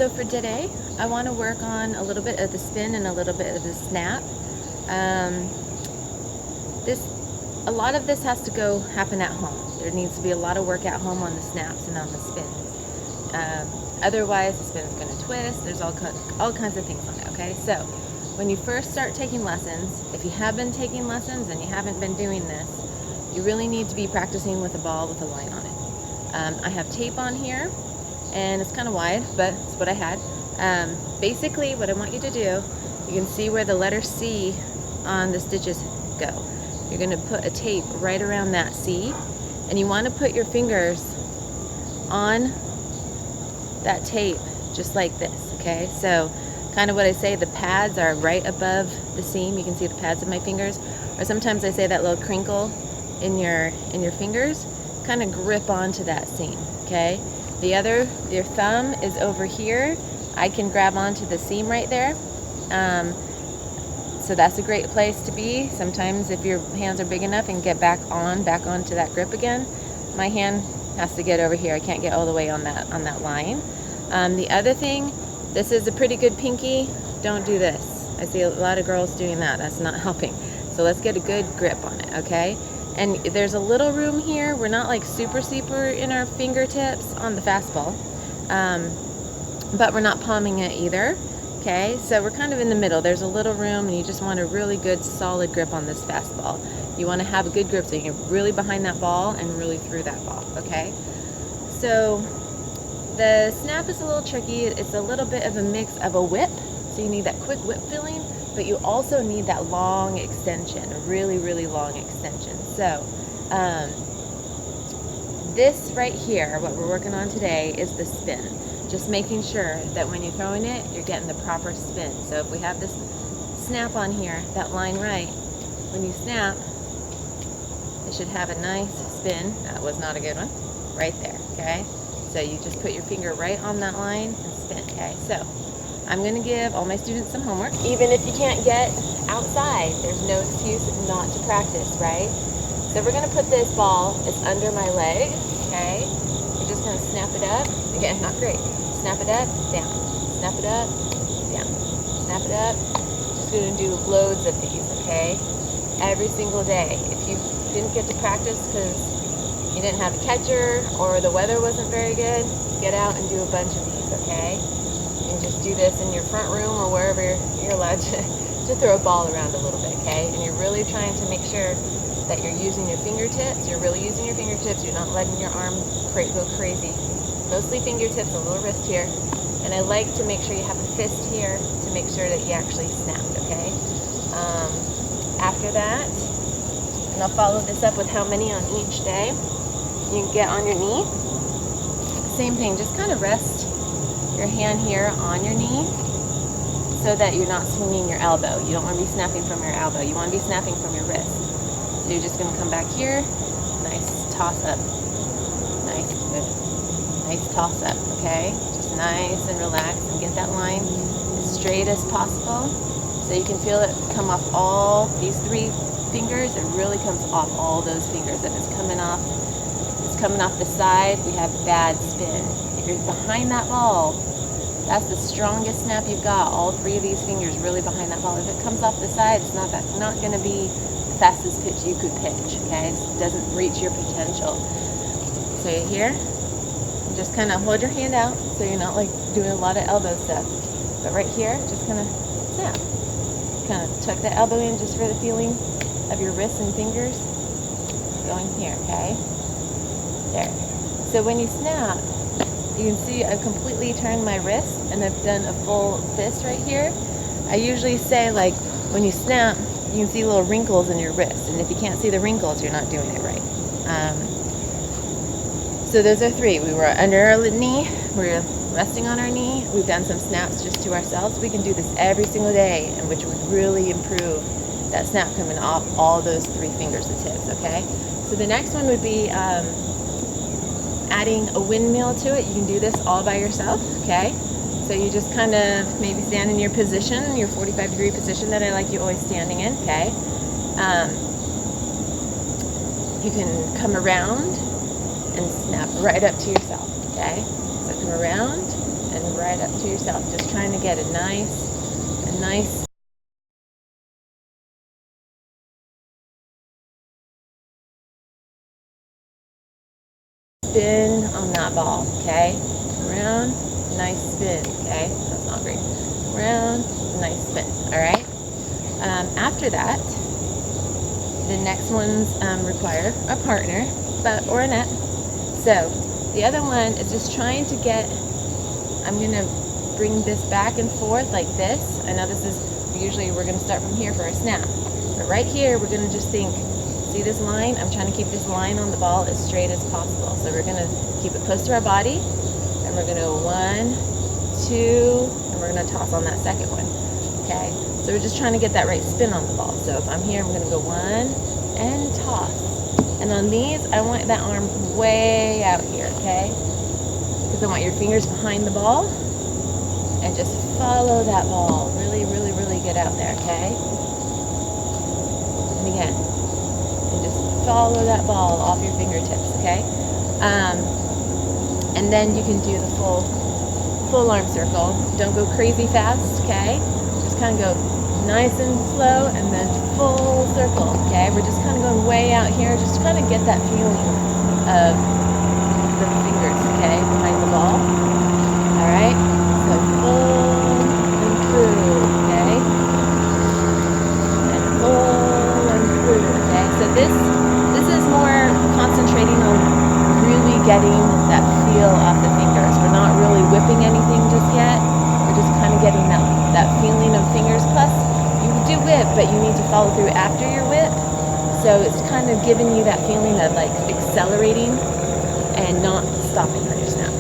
So for today, I want to work on a little bit of the spin and a little bit of the snap. A lot of this has to happen at home. There needs to be a lot of work at home on the snaps and on the spins. Otherwise, the spin is going to twist. There's all kinds of things on it. Okay, so when you first start taking lessons, if you have been taking lessons and you haven't been doing this, you really need to be practicing with a ball with a line on it. I have tape on here, and it's kind of wide, but it's what I had. Basically, what I want you to do, you can see where the letter C on the stitches go. You're going to put a tape right around that C, and you want to put your fingers on that tape just like this, okay? So kind of what I say, the pads are right above the seam. You can see the pads of my fingers, or sometimes I say that little crinkle in your fingers, kind of grip onto that seam, okay? Your thumb is over here. I can grab onto the seam right there. So that's a great place to be. Sometimes if your hands are big enough and get back onto that grip again, my hand has to get over here. I can't get all the way on that line. The other thing, this is a pretty good pinky. Don't do this. I see a lot of girls doing that. That's not helping. So let's get a good grip on it, okay? And there's a little room here. We're not like super in our fingertips on the fastball, but we're not palming it either. Okay, so we're kind of in the middle. There's a little room, and you just want a really good solid grip on this fastball. You want to have a good grip so you can really behind that ball and really through that ball, okay? So the snap is a little tricky. It's a little bit of a mix of a whip, so you need that quick whip feeling, but you also need that long extension, a really long extension. So this right here, what we're working on today, is the spin. Just making sure that when you're throwing it, you're getting the proper spin. So if we have this snap on here, that line right, when you snap, it should have a nice spin. That was not a good one. Right there, okay? So you just put your finger right on that line and spin, okay? So I'm gonna give all my students some homework. Even if you can't get outside, there's no excuse not to practice, right? So we're gonna put this ball, it's under my leg, okay? You're just gonna snap it up. Again, not great. Snap it up, down. Snap it up, down. Snap it up. Just gonna do loads of these, okay? Every single day. If you didn't get to practice because you didn't have a catcher or the weather wasn't very good, get out and do a bunch of these, okay? And just do this in your front room or wherever you're allowed to throw a ball around a little bit, okay? And you're really trying to make sure that you're using your fingertips. You're really using your fingertips. You're not letting your arm go crazy. Mostly fingertips, a little wrist here. And I like to make sure you have a fist here to make sure that you actually snapped, okay? After that, and I'll follow this up with how many on each day. You can get on your knee. Same thing, just kind of rest your hand here on your knee so that you're not swinging your elbow. You don't want to be snapping from your elbow. You want to be snapping from your wrist. So you're just going to come back here, nice toss up, nice toss up, okay? Just nice and relaxed and get that line as straight as possible so you can feel it come off all these 3 fingers. It really comes off all those fingers. If it's coming off the side, we have bad spin. If you're behind that ball, that's the strongest snap you've got. All 3 of these fingers really behind that ball. If it comes off the side, it's not going to be the fastest pitch you could pitch, okay? It doesn't reach your potential. So you're here. Just kind of hold your hand out so you're not like doing a lot of elbow stuff. But right here, just kind of snap. Kind of tuck the elbow in just for the feeling of your wrists and fingers going here, okay? There. So when you snap, you can see I've completely turned my wrist and I've done a full fist right here. I usually say, like, when you snap, you can see little wrinkles in your wrist. And if you can't see the wrinkles, you're not doing it right. So those are 3. We were under our knee, we're resting on our knee, we've done some snaps just to ourselves. We can do this every single day, and which would really improve that snap coming off all those 3 fingers, the tips, okay? So the next one would be adding a windmill to it. You can do this all by yourself, okay? So you just kind of maybe stand in your position, your 45-degree position that I like you always standing in, okay? You can come around and snap right up to yourself, okay? So come around and right up to yourself. Just trying to get a nice spin on that ball, okay? Around, nice spin, okay? That's not great. Around, nice spin, all right? After that, the next ones require a partner, or a net. So the other one is just trying to get, I'm gonna bring this back and forth like this. I know this is, usually we're gonna start from here for a snap, but right here we're gonna just think, see this line? I'm trying to keep this line on the ball as straight as possible. So we're gonna keep it close to our body, and we're gonna go 1, 2, and we're gonna toss on that second one, okay? So we're just trying to get that right spin on the ball. So if I'm here, I'm gonna go 1 and toss. And on these, I want that arm way out here, okay? Because I want your fingers behind the ball, and just follow that ball. Really, really, really get out there, okay? And again, and just follow that ball off your fingertips, okay? And then you can do the full arm circle. Don't go crazy fast, okay? Just kind of go nice and slow, and then full circle, okay? We're just kind of going way out here, just to kind of get that feeling of the fingers, okay, behind the ball. All right, so full and through, okay? And full and through, okay? So this is more concentrating on really getting that feel off the fingers. We're not really whipping anything just yet. We're just kind of getting that feeling of fingers. Plus, you do whip, but you need to follow through after your whip. So it's kind of giving you that feeling of like accelerating and not stopping on your snap.